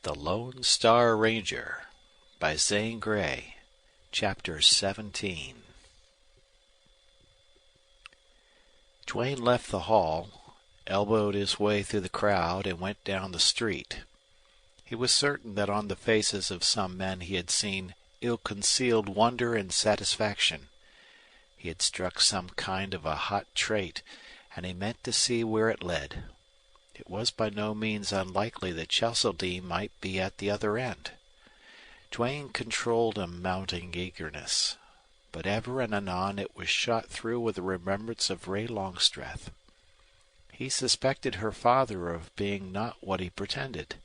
The Lone Star Ranger by Zane Grey, Chapter 17. Duane left the hall, elbowed his way through the crowd, and went down the street. He was certain that on the faces of some men he had seen ill-concealed wonder and satisfaction. He had struck some kind of a hot trait, and he meant to see where it led. It was by no means unlikely that Cheseldine might be at the other end. Duane controlled a mounting eagerness, but ever and anon it was shot through with a remembrance of Ray Longstreth. He suspected her father of being not what he pretended.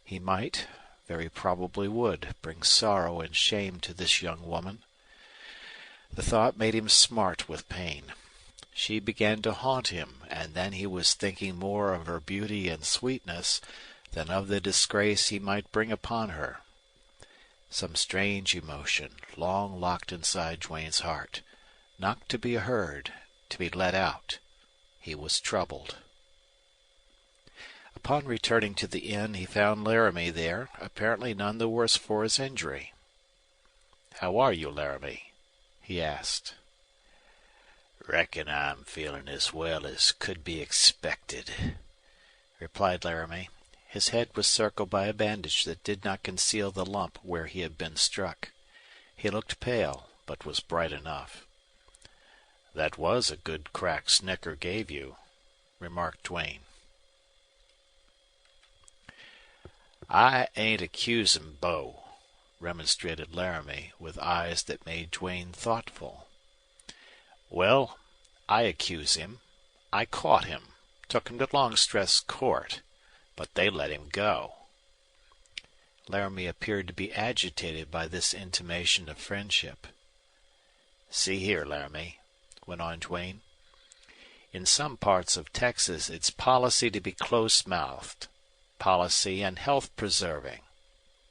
He might, very probably would, bring sorrow and shame to this young woman. The thought made him smart with pain. She began to haunt him, and then he was thinking more of her beauty and sweetness than of the disgrace he might bring upon her. Some strange emotion, long locked inside Duane's heart, not to be heard, to be let out. He was troubled. Upon returning to the inn, he found Laramie there, apparently none the worse for his injury. "How are you, Laramie?" he asked. "Reckon I'm feeling as well as could be expected," replied Laramie. His head was circled by a bandage that did not conceal the lump where he had been struck. He looked pale, but was bright enough. "That was a good crack Snecker gave you," remarked Duane. "I ain't accusing Bo," remonstrated Laramie, with eyes that made Duane thoughtful. "Well, I accuse him. I caught him, took him to Longstreth's court, but they let him go." Laramie appeared to be agitated by this intimation of friendship. "See here, Laramie," went on Duane. "In some parts of Texas it's policy to be close-mouthed, policy and health-preserving.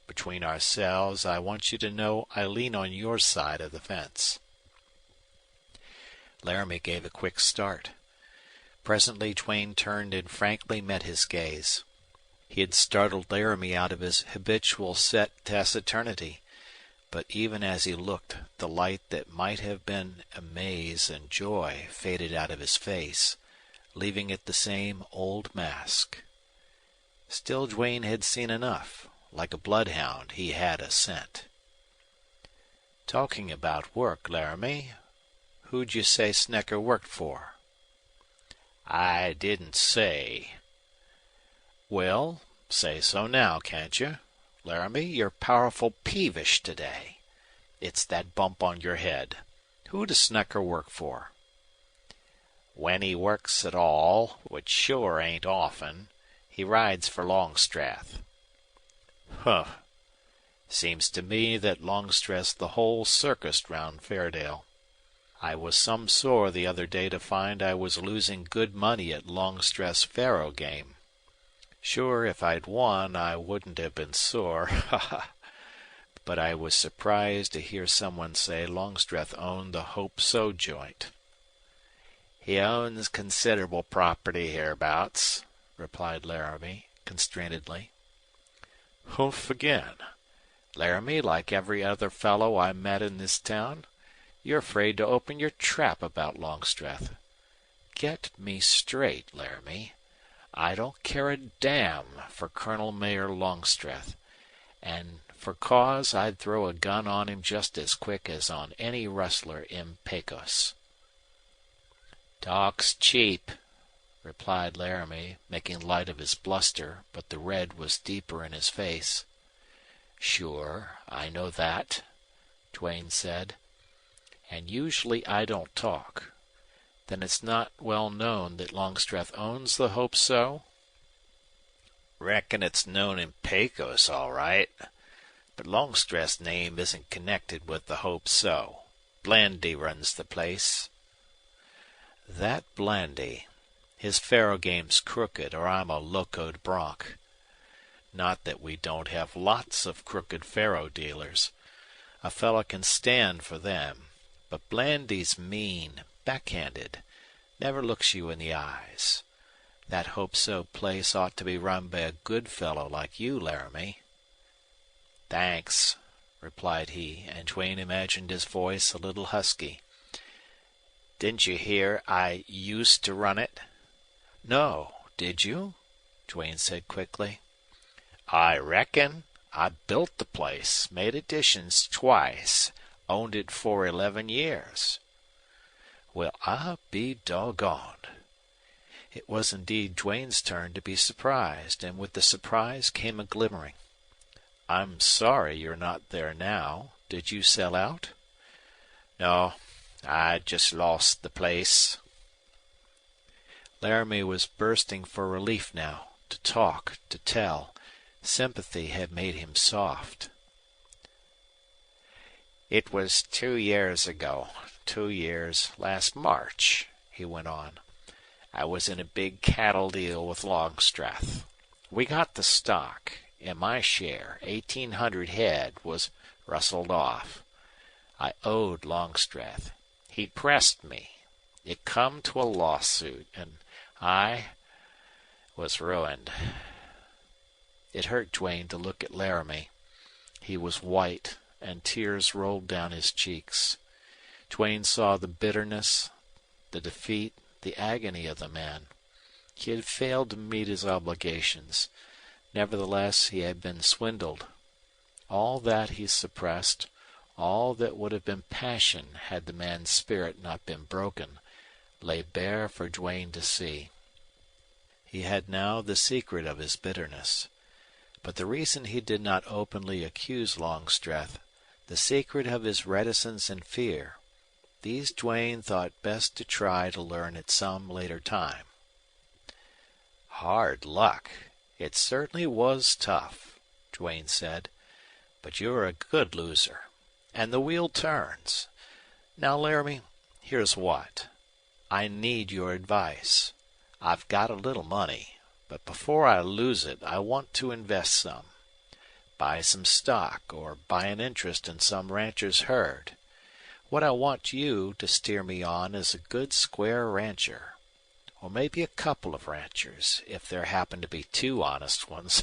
Between ourselves, I want you to know I lean on your side of the fence." Laramie gave a quick start. Presently Duane turned and frankly met his gaze. He had startled Laramie out of his habitual set taciturnity, but even as he looked, the light that might have been amaze and joy faded out of his face, leaving it the same old mask. Still Duane had seen enough. Like a bloodhound, he had a scent. "Talking about work, Laramie, who'd you say Snecker worked for?" "I didn't say." "Well, say so now, can't you? Laramie, you're powerful peevish today. It's that bump on your head. Who does Snecker work for?" "When he works at all, which sure ain't often, he rides for Longstreth." "Huh. Seems to me that Longstreth's the whole circus round Fairdale. I was some sore the other day to find I was losing good money at Longstreth's faro game. Sure, if I'd won I wouldn't have been sore. But I was surprised to hear someone say Longstreth owned the Hope So joint." "He owns considerable property hereabouts," replied Laramie, constrainedly. "Humph again. Laramie, like every other fellow I met in this town, you're afraid to open your trap about Longstreth. Get me straight, Laramie. I don't care a damn for Colonel Mayor Longstreth, and for cause I'd throw a gun on him just as quick as on any rustler in Pecos." "Talk's cheap," replied Laramie, making light of his bluster, but the red was deeper in his face. "Sure, I know that," Duane said. "And usually I don't talk. Then it's not well known that Longstreth owns the Hope So?" "Reckon it's known in Pecos, all right. But Longstreth's name isn't connected with the Hope So. Blandy runs the place." "That Blandy. His faro game's crooked, or I'm a locoed bronc. Not that we don't have lots of crooked faro dealers. A fellow can stand for them. But Blandy's mean, backhanded, never looks you in the eyes. That Hope So place ought to be run by a good fellow like you, Laramie." "Thanks," replied he, and Duane imagined his voice a little husky. "Didn't you hear I used to run it?" "No. Did you?" Duane said quickly. "I reckon. I built the place, made additions twice, owned it for 11 years." "Well, I'll be doggoned." It was indeed Duane's turn to be surprised, and with the surprise came a glimmering. "I'm sorry you're not there now. Did you sell out?" "No, I just lost the place." Laramie was bursting for relief now, to talk, to tell. Sympathy had made him soft. "It was 2 years ago. 2 years last March," he went on. "I was in a big cattle deal with Longstreth. We got the stock, and my share, 1,800 head, was rustled off. I owed Longstreth. He pressed me. It come to a lawsuit, and I was ruined." It hurt Duane to look at Laramie. He was white, and tears rolled down his cheeks. Duane saw the bitterness, the defeat, the agony of the man. He had failed to meet his obligations. Nevertheless, he had been swindled. All that he suppressed, all that would have been passion had the man's spirit not been broken, lay bare for Duane to see. He had now the secret of his bitterness. But the reason he did not openly accuse Longstreth, the secret of his reticence and fear, these Duane thought best to try to learn at some later time. "Hard luck. It certainly was tough," Duane said. "But you're a good loser. And the wheel turns. Now, Laramie, here's what. I need your advice. I've got a little money, but before I lose it I want to invest some. Buy some stock or buy an interest in some rancher's herd. What I want you to steer me on is a good square rancher. Or maybe a couple of ranchers, if there happen to be two honest ones.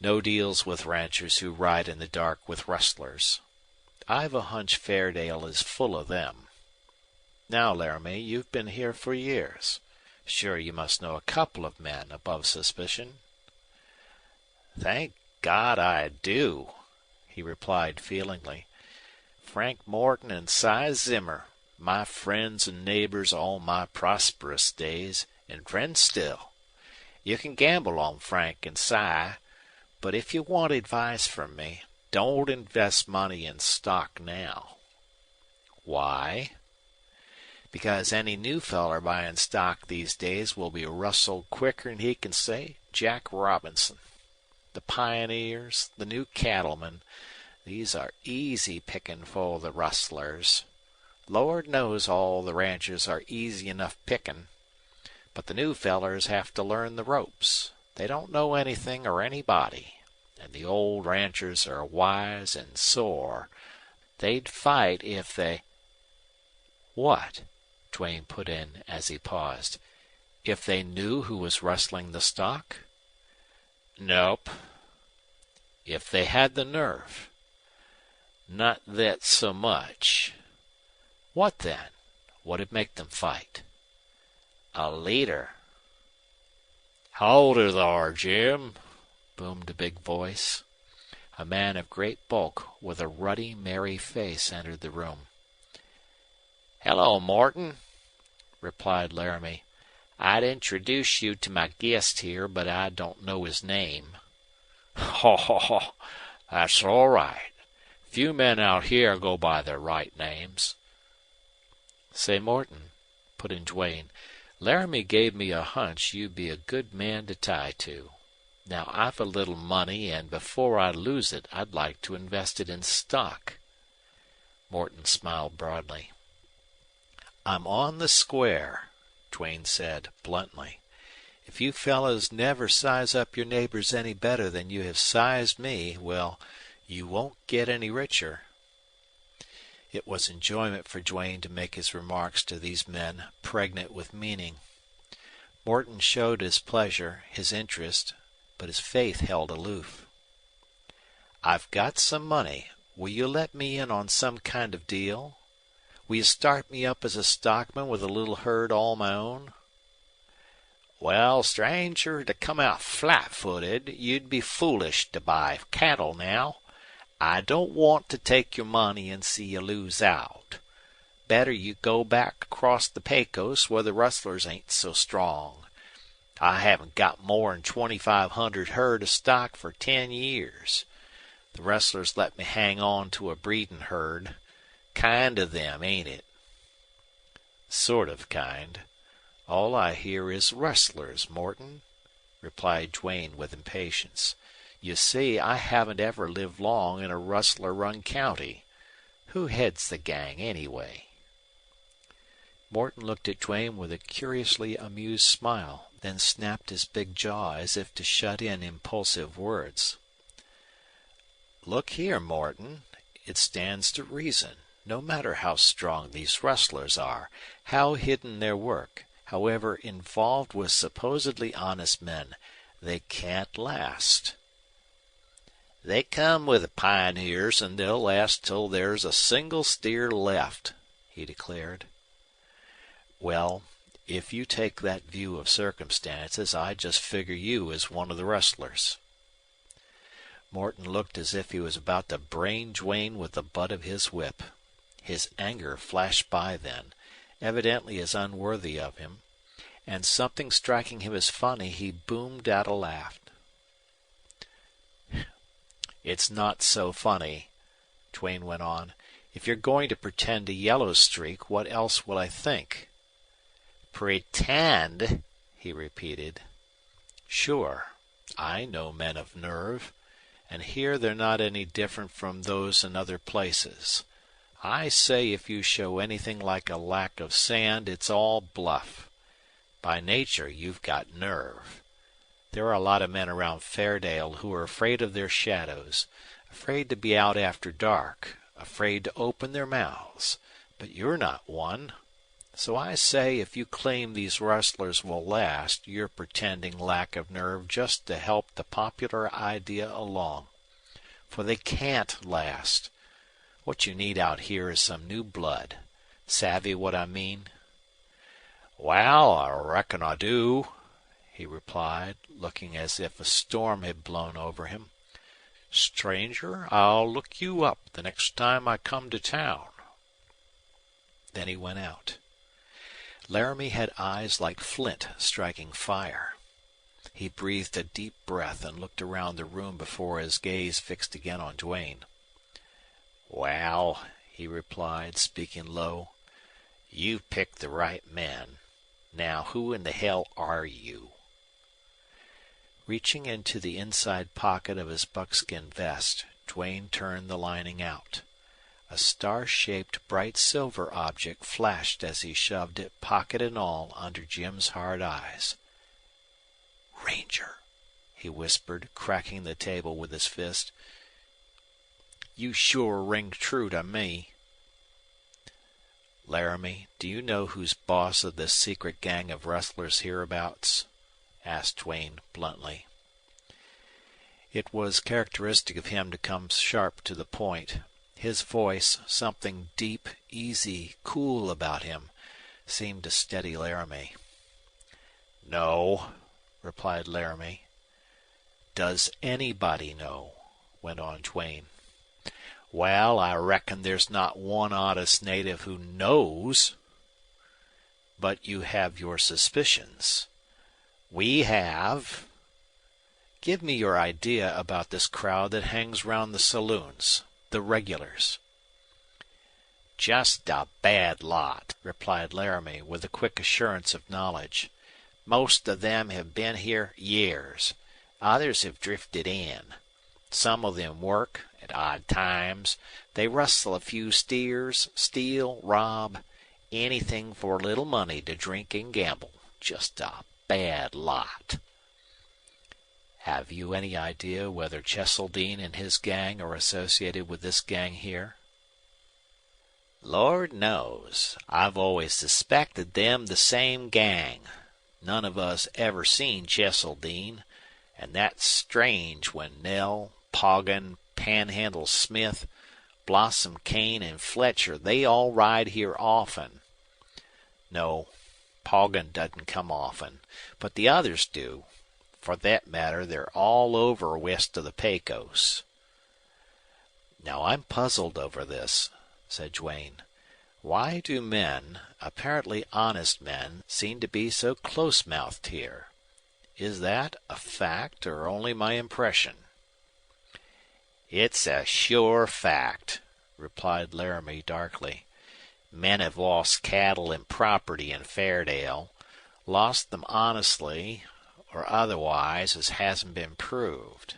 No deals with ranchers who ride in the dark with rustlers. I've a hunch Fairdale is full of them. Now, Laramie, you've been here for years. Sure you must know a couple of men above suspicion." "Thank God I do," he replied feelingly. "Frank Morton and Si Zimmer, my friends and neighbors all my prosperous days, and friends still. You can gamble on Frank and Si, but if you want advice from me, don't invest money in stock now." "Why?" "Because any new feller buying stock these days will be rustled quicker'n he can say Jack Robinson. The pioneers, the new cattlemen, these are easy pickin' for the rustlers. Lord knows all the ranchers are easy enough pickin'. But the new fellers have to learn the ropes. They don't know anything or anybody. And the old ranchers are wise and sore. They'd fight if they—" "What?" Duane put in as he paused. "If they knew who was rustling the stock?" "Nope." "If they had the nerve?" "Not that so much." "What then? What'd make them fight?" "A leader." "Howdy thar, Jim," boomed a big voice. A man of great bulk with a ruddy, merry face entered the room. "Hello, Morton," replied Laramie. "I'd introduce you to my guest here, but I don't know his name." "Ho! That's all right. Few men out here go by their right names." "Say, Morton," put in Duane, "Laramie gave me a hunch you'd be a good man to tie to. Now I've a little money, and before I lose it I'd like to invest it in stock." Morton smiled broadly. "I'm on the square," Duane said, bluntly. "If you fellows never size up your neighbors any better than you have sized me, well, you won't get any richer." It was enjoyment for Duane to make his remarks to these men pregnant with meaning. Morton showed his pleasure, his interest, but his faith held aloof. "I've got some money. Will you let me in on some kind of deal? Will you start me up as a stockman with a little herd all my own?" "Well, stranger, to come out flat-footed, you'd be foolish to buy cattle now. I don't want to take your money and see you lose out. Better you go back across the Pecos where the rustlers ain't so strong. I haven't got more'n 2,500 herd of stock for 10 years. The rustlers let me hang on to a breedin' herd. Kind of them, ain't it?" "Sort of kind. All I hear is rustlers, Morton," replied Duane with impatience. "You see, I haven't ever lived long in a rustler-run county. Who heads the gang, anyway?" Morton looked at Duane with a curiously amused smile, then snapped his big jaw as if to shut in impulsive words. "Look here, Morton. It stands to reason. No matter how strong these rustlers are, how hidden their work, however involved with supposedly honest men, they can't last." "They come with the pioneers, and they'll last till there's a single steer left," he declared. "Well, if you take that view of circumstances, I just figure you as one of the rustlers." Morton looked as if he was about to brain Duane with the butt of his whip. His anger flashed by then, evidently as unworthy of him, and something striking him as funny, he boomed out a laugh. "It's not so funny," Duane went on. "If you're going to pretend a yellow streak, what else will I think?" "Pretend?" he repeated. "Sure. I know men of nerve. And here they're not any different from those in other places. I say if you show anything like a lack of sand, it's all bluff. By nature, you've got nerve. There are a lot of men around Fairdale who are afraid of their shadows, afraid to be out after dark, afraid to open their mouths. But you're not one. So I say if you claim these rustlers will last, you're pretending lack of nerve just to help the popular idea along. For they can't last. What you need out here is some new blood. Savvy what I mean?" "Wal, I reckon I do," he replied, looking as if a storm had blown over him. "Stranger, I'll look you up the next time I come to town." Then he went out. Laramie had eyes like flint striking fire. He breathed a deep breath and looked around the room before his gaze fixed again on Duane. "Well," he replied, speaking low, "you've picked the right men. Now, who in the hell are you?" Reaching into the inside pocket of his buckskin vest, Duane turned the lining out. A star-shaped bright silver object flashed as he shoved it, pocket and all, under Jim's hard eyes. "Ranger," he whispered, cracking the table with his fist. "You sure ring true to me." "Laramie, do you know who's boss of this secret gang of rustlers hereabouts?" asked Duane bluntly. It was characteristic of him to come sharp to the point. His voice, something deep, easy, cool about him, seemed to steady Laramie. "No," replied Laramie. "Does anybody know?" went on Duane. "Well, I reckon there's not one honest native who knows." "But you have your suspicions." "We have." "Give me your idea about this crowd that hangs round the saloons, the regulars." "Just a bad lot," replied Laramie, with a quick assurance of knowledge. "Most of them have been here years. Others have drifted in. Some of them work at odd times. They rustle a few steers, steal, rob, anything for a little money to drink and gamble. Just a bad lot." "Have you any idea whether Cheseldine and his gang are associated with this gang here?" "Lord knows. I've always suspected them the same gang. None of us ever seen Cheseldine, and that's strange when Nell, Poggin, Panhandle Smith, Blossom Kane, and Fletcher, they all ride here often. No, Poggin doesn't come often, but the others do. For that matter, they're all over west of the Pecos. Now I'm puzzled over this, said Duane. Why do men, apparently honest men, seem to be so close-mouthed here? Is that a fact or only my impression? It's a sure fact, replied Laramie darkly. Men have lost cattle and property in Fairdale, lost them honestly or otherwise as hasn't been proved.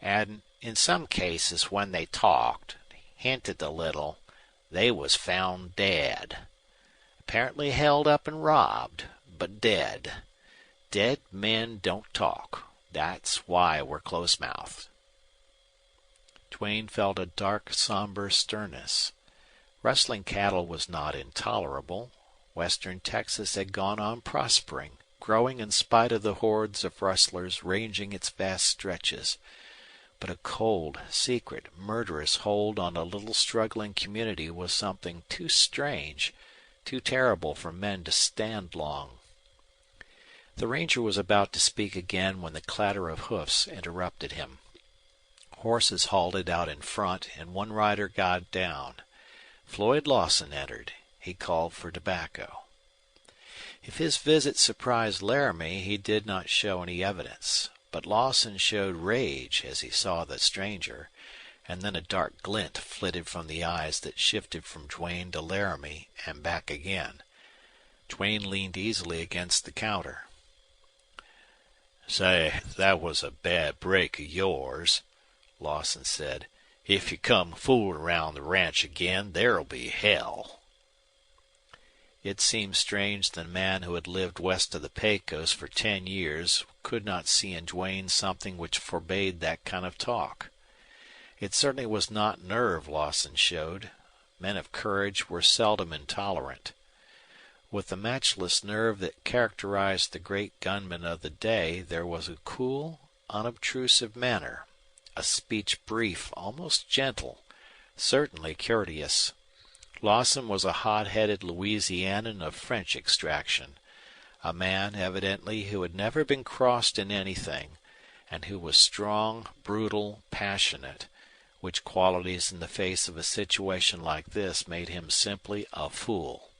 And in some cases when they talked, hinted a little, they was found dead. Apparently held up and robbed, but dead. Dead men don't talk. That's why we're close-mouthed. Duane felt a dark, somber sternness. Rustling cattle was not intolerable. Western Texas had gone on prospering, growing in spite of the hordes of rustlers ranging its vast stretches. But a cold, secret, murderous hold on a little struggling community was something too strange, too terrible for men to stand long. The ranger was about to speak again when the clatter of hoofs interrupted him. Horses halted out in front, and one rider got down. Floyd Lawson entered. He called for tobacco. If his visit surprised Laramie, he did not show any evidence. But Lawson showed rage as he saw the stranger, and then a dark glint flitted from the eyes that shifted from Duane to Laramie and back again. Duane leaned easily against the counter. Say, that was a bad break of yours, Lawson said. If you come fooling around the ranch again, there'll be hell. It seemed strange that a man who had lived west of the Pecos for 10 years could not see in Duane something which forbade that kind of talk. It certainly was not nerve Lawson showed. Men of courage were seldom intolerant. With the matchless nerve that characterized the great gunmen of the day, there was a cool, unobtrusive manner, a speech brief, almost gentle, certainly courteous. Lawson was a hot-headed Louisianan of French extraction, a man, evidently, who had never been crossed in anything, and who was strong, brutal, passionate, which qualities in the face of a situation like this made him simply a fool.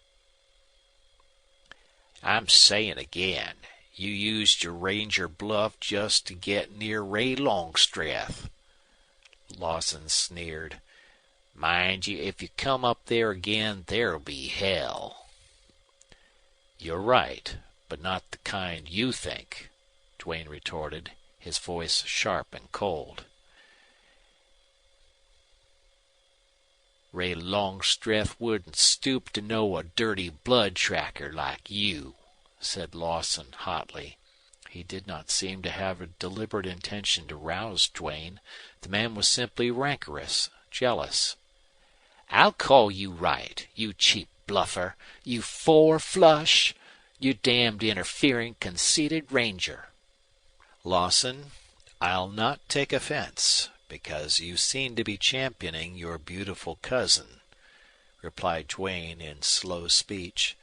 I'm saying again, you used your ranger bluff just to get near Ray Longstreth, Lawson sneered. Mind you, if you come up there again, there'll be hell. You're right, but not the kind you think, Duane retorted, his voice sharp and cold. Ray Longstreth wouldn't stoop to know a dirty blood tracker like you, said Lawson hotly. He did not seem to have a deliberate intention to rouse Duane. The man was simply rancorous, jealous. I'll call you right, you cheap bluffer, you four-flush, you damned interfering, conceited ranger. Lawson, I'll not take offense, because you seem to be championing your beautiful cousin, replied Duane in slow speech.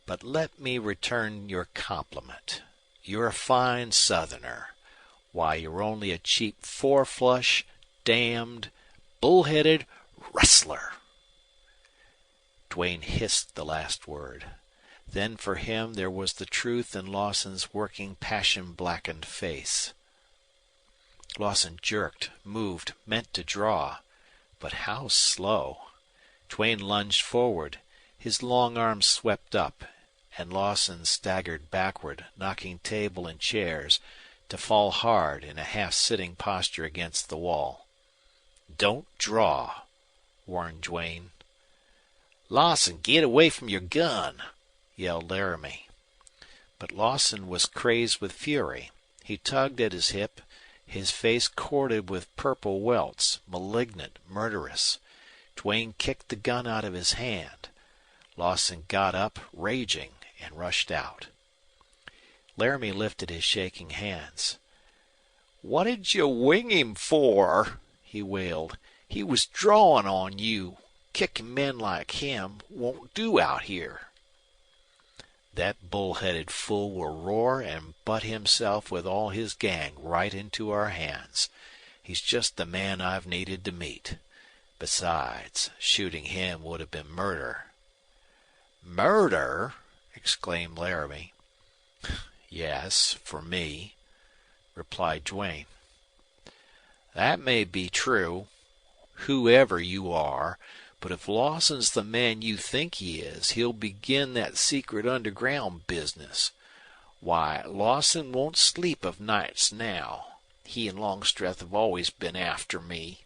But let me return your compliment. You're a fine Southerner. Why, you're only a cheap four-flush, damned, bull-headed rustler. Duane hissed the last word. Then for him there was the truth in Lawson's working, passion-blackened face. Lawson jerked, moved, meant to draw. But how slow! Duane lunged forward. His long arms swept up, and Lawson staggered backward, knocking table and chairs, to fall hard in a half-sitting posture against the wall. "Don't draw," warned Duane. Lawson, get away from your gun, yelled Laramie. But Lawson was crazed with fury. He tugged at his hip, his face corded with purple welts, malignant, murderous. Duane kicked the gun out of his hand. Lawson got up, raging, and rushed out. Laramie lifted his shaking hands. "What did you wing him for?" he wailed. "He was drawing on you. Kicking men like him won't do out here." That bull-headed fool will roar and butt himself with all his gang right into our hands. He's just the man I've needed to meet. Besides, shooting him would have been murder. "Murder!" exclaimed Laramie. Yes, for me, replied Duane. That may be true, whoever you are, but if Lawson's the man you think he is, he'll begin that secret underground business. Why, Lawson won't sleep of nights now. He and Longstreth have always been after me.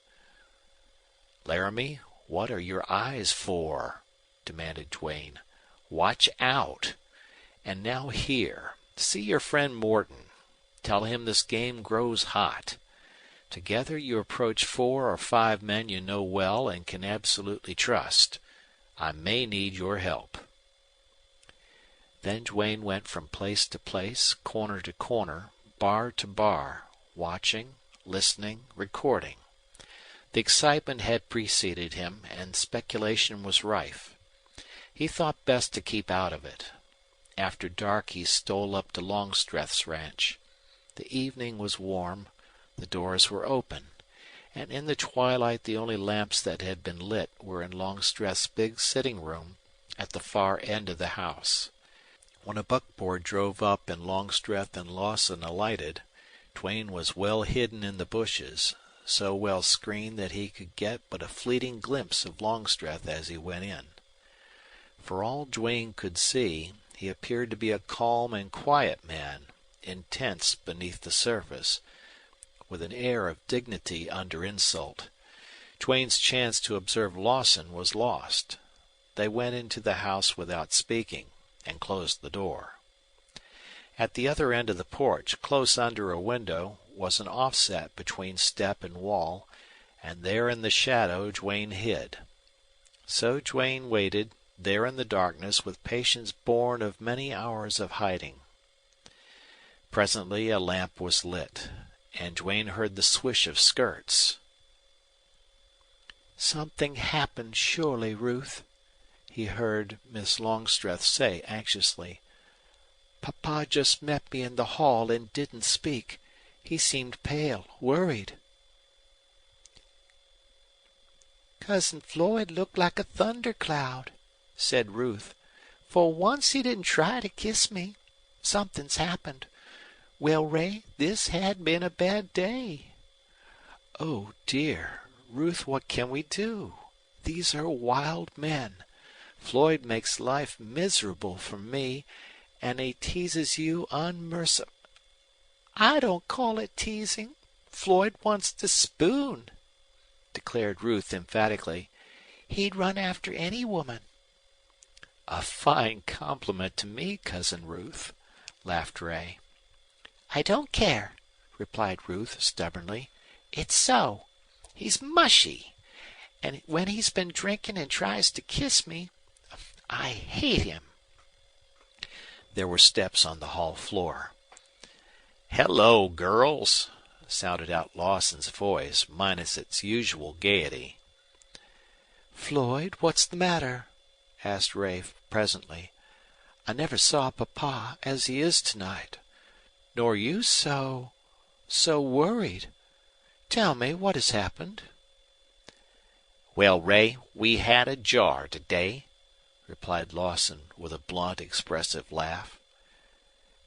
Laramie, what are your eyes for? Demanded Duane. Watch out. And now here, see your friend Morton. Tell him this game grows hot. Together you approach 4 or 5 men you know well and can absolutely trust. I may need your help. Then Duane went from place to place, corner to corner, bar to bar, watching, listening, recording. The excitement had preceded him, and speculation was rife. He thought best to keep out of it. After dark he stole up to Longstreth's ranch. The evening was warm. The doors were open, and in the twilight the only lamps that had been lit were in Longstreth's big sitting room at the far end of the house. When a buckboard drove up and Longstreth and Lawson alighted, Duane was well hidden in the bushes, so well screened that he could get but a fleeting glimpse of Longstreth as he went in. For all Duane could see, he appeared to be a calm and quiet man, intense beneath the surface, with an air of dignity under insult. Duane's chance to observe Lawson was lost. They went into the house without speaking, and closed the door. At the other end of the porch, close under a window, was an offset between step and wall, and there in the shadow Duane hid. So Duane waited, there in the darkness, with patience born of many hours of hiding. Presently a lamp was lit, and Duane heard the swish of skirts. "Something happened, surely, Ruth," he heard Miss Longstreth say anxiously. "Papa just met me in the hall and didn't speak. He seemed pale, worried." "Cousin Floyd looked like a thundercloud," said Ruth. "For once he didn't try to kiss me. Something's happened. Well, Ray, this had been a bad day." "Oh, dear. Ruth, what can we do? These are wild men. Floyd makes life miserable for me, and he teases you unmercifully." "I don't call it teasing. Floyd wants to spoon," declared Ruth emphatically. "He'd run after any woman." "A fine compliment to me, Cousin Ruth," laughed Ray. "I don't care," replied Ruth stubbornly. "It's so. He's mushy. And when he's been drinking and tries to kiss me, I hate him." There were steps on the hall floor. "Hello, girls," sounded out Lawson's voice, minus its usual gaiety. "Floyd, what's the matter?" asked Ray presently. "I never saw Papa as he is tonight. Nor you so worried. Tell me what has happened." "Well, Ray, we had a jar today," replied Lawson, with a blunt, expressive laugh.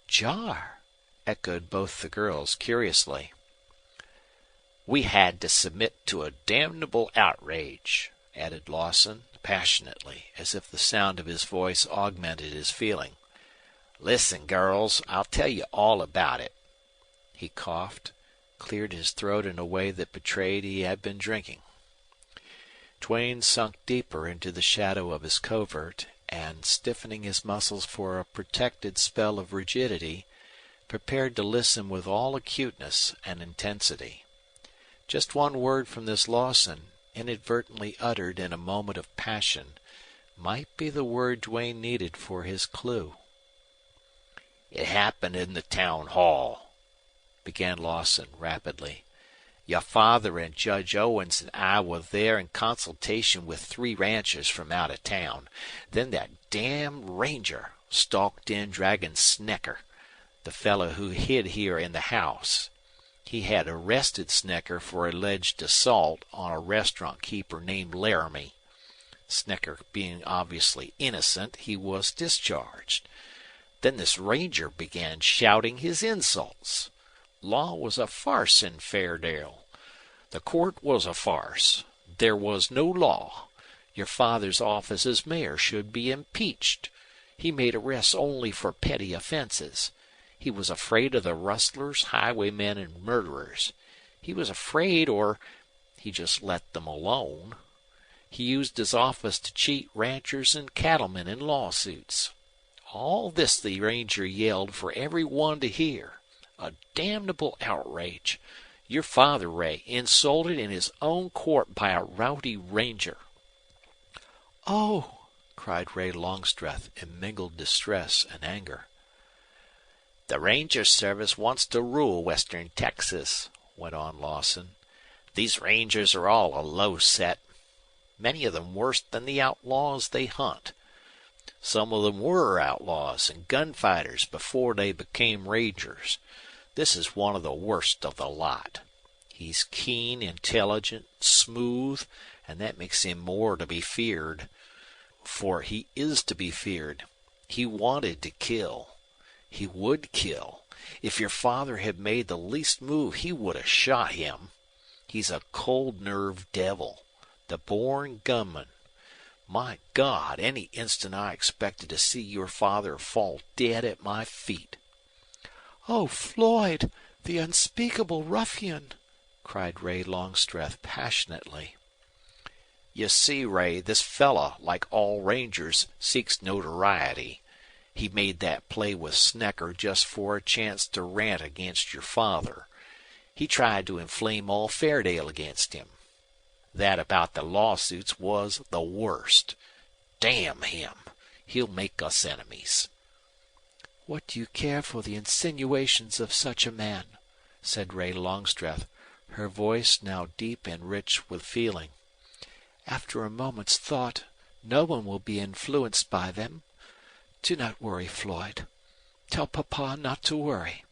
"Jar?" echoed both the girls curiously. "We had to submit to a damnable outrage," added Lawson, passionately, as if the sound of his voice augmented his feeling. "Listen, girls, I'll tell you all about it." He coughed, cleared his throat in a way that betrayed he had been drinking. Duane sunk deeper into the shadow of his covert, and, stiffening his muscles for a protected spell of rigidity, prepared to listen with all acuteness and intensity. Just one word from this Lawson, inadvertently uttered in a moment of passion, might be the word Duane needed for his clue. It happened in the town hall," began Lawson rapidly. "Your father and Judge Owens and I were there in consultation with 3 ranchers from out of town. Then that damn ranger stalked in dragging Snecker, the fellow who hid here in the house. He had arrested Snecker for alleged assault on a restaurant keeper named Laramie. Snecker being obviously innocent, he was discharged. Then this ranger began shouting his insults. Law was a farce in Fairdale. The court was a farce. There was no law. Your father's office as mayor should be impeached. He made arrests only for petty offenses. He was afraid of the rustlers, highwaymen, and murderers. He was afraid, or he just let them alone. He used his office to cheat ranchers and cattlemen in lawsuits. All this the ranger yelled for every one to hear. A damnable outrage. Your father, Ray, insulted in his own court by a rowdy ranger." "Oh!" cried Ray Longstreth in mingled distress and anger. "The Ranger Service wants to rule western Texas," went on Lawson. "These rangers are all a low set. Many of them worse than the outlaws they hunt. Some of them were outlaws and gunfighters before they became rangers. This is one of the worst of the lot. He's keen, intelligent, smooth, and that makes him more to be feared. For he is to be feared. He wanted to kill. He would kill. If your father had made the least move, he would have shot him. He's a cold-nerved devil, the born gunman. My God, any instant I expected to see your father fall dead at my feet." "Oh, Floyd, the unspeakable ruffian!" cried Ray Longstreth passionately. "You see, Ray, this fella, like all rangers, seeks notoriety. He made that play with Snecker just for a chance to rant against your father. He tried to inflame all Fairdale against him. That about the lawsuits was the worst. Damn him! He'll make us enemies." "What do you care for the insinuations of such a man?" said Ray Longstreth, her voice now deep and rich with feeling. "After a moment's thought, no one will be influenced by them. Do not worry, Floyd. Tell Papa not to worry.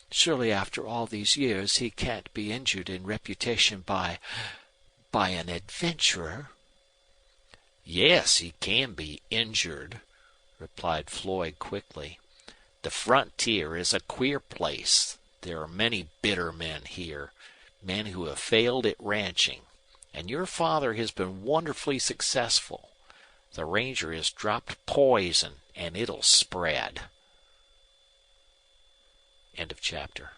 Surely after all these years he can't be injured in reputation by an adventurer." "Yes, he can be injured," replied Floyd quickly. "The frontier is a queer place. There are many bitter men here, men who have failed at ranching. And your father has been wonderfully successful. The ranger has dropped poison, and it'll spread." End of chapter.